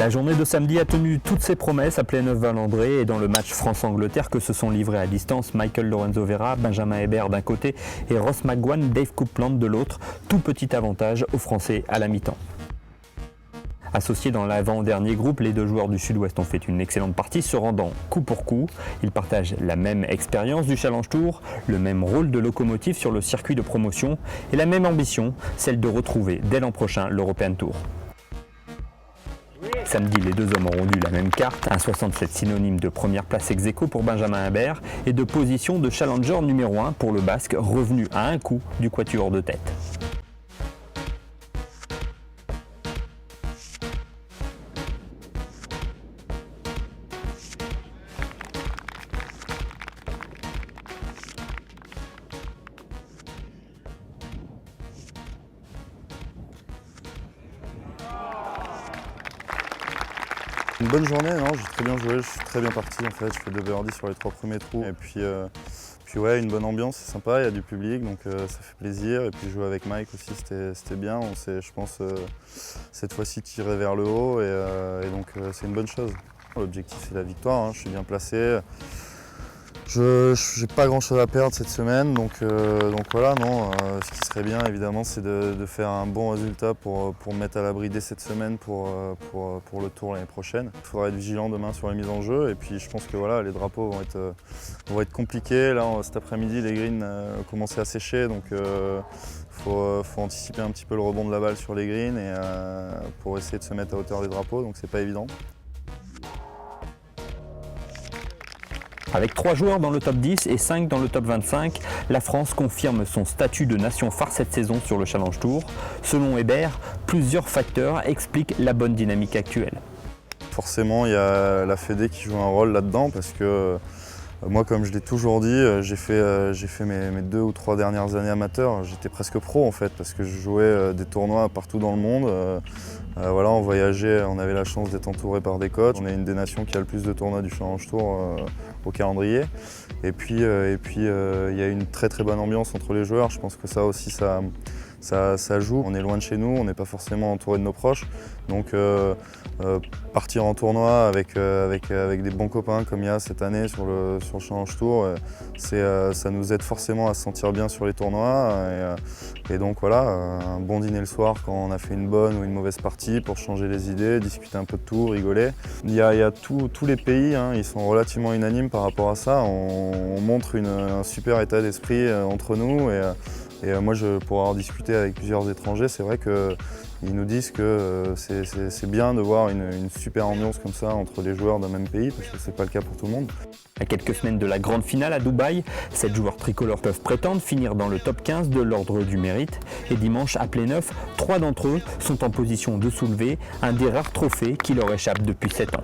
La journée de samedi a tenu toutes ses promesses à Pléneuf-Valandré et dans le match France-Angleterre que se sont livrés à distance Michael Lorenzo Vera, Benjamin Hébert d'un côté et Ross McGowan, Dave Coupland de l'autre, tout petit avantage aux Français à la mi-temps. Associés dans l'avant-dernier groupe, les deux joueurs du Sud-Ouest ont fait une excellente partie, se rendant coup pour coup. Ils partagent la même expérience du Challenge Tour, le même rôle de locomotive sur le circuit de promotion et la même ambition, celle de retrouver dès l'an prochain l'European Tour. Samedi, les deux hommes auront lu la même carte, un 67 synonyme de première place ex aequo pour Benjamin Hébert et de position de challenger numéro 1 pour le Basque, revenu à un coup du quatuor de tête. Une bonne journée, non, j'ai très bien joué, je suis très bien parti en fait, je fais 2 birdies sur les 3 premiers trous et puis ouais, une bonne ambiance, c'est sympa, il y a du public donc ça fait plaisir et puis jouer avec Mike aussi c'était bien, on s'est je pense cette fois-ci tiré vers le haut et donc c'est une bonne chose. L'objectif c'est la victoire, hein, je suis bien placé. Je n'ai pas grand chose à perdre cette semaine, donc voilà, non. Ce qui serait bien évidemment c'est de faire un bon résultat pour me mettre à l'abri dès cette semaine pour le tour l'année prochaine. Il faudra être vigilant demain sur les mises en jeu et puis je pense que voilà, les drapeaux vont être compliqués. Là cet après-midi les greens ont commencé à sécher donc faut anticiper un petit peu le rebond de la balle sur les greens et pour essayer de se mettre à hauteur des drapeaux, donc c'est pas évident. Avec 3 joueurs dans le top 10 et 5 dans le top 25, la France confirme son statut de nation phare cette saison sur le Challenge Tour. Selon Hébert, plusieurs facteurs expliquent la bonne dynamique actuelle. Forcément, il y a la Fédé qui joue un rôle là-dedans parce que moi, comme je l'ai toujours dit, j'ai fait mes 2 ou 3 dernières années amateurs. J'étais presque pro en fait parce que je jouais des tournois partout dans le monde. Voilà, on voyageait, on avait la chance d'être entouré par des coachs. On est une des nations qui a le plus de tournois du Challenge Tour au calendrier. Et puis, il y a une très très bonne ambiance entre les joueurs. Je pense que ça aussi, ça joue. On est loin de chez nous, on n'est pas forcément entouré de nos proches. Donc partir en tournoi avec des bons copains comme il y a cette année sur le Challenge Tour, ça nous aide forcément à se sentir bien sur les tournois. Et donc voilà, un bon dîner le soir quand on a fait une bonne ou une mauvaise partie pour changer les idées, discuter un peu de tout, rigoler. Il y a tous les pays, hein, ils sont relativement unanimes par rapport à ça. On montre un super état d'esprit entre nous. Et moi, pour avoir discuté avec plusieurs étrangers, c'est vrai qu'ils nous disent que c'est bien de voir une super ambiance comme ça entre les joueurs d'un même pays, parce que c'est pas le cas pour tout le monde. À quelques semaines de la grande finale à Dubaï, 7 joueurs tricolores peuvent prétendre finir dans le top 15 de l'ordre du mérite. Et dimanche, à Pléneuf, 3 d'entre eux sont en position de soulever un des rares trophées qui leur échappe depuis 7 ans.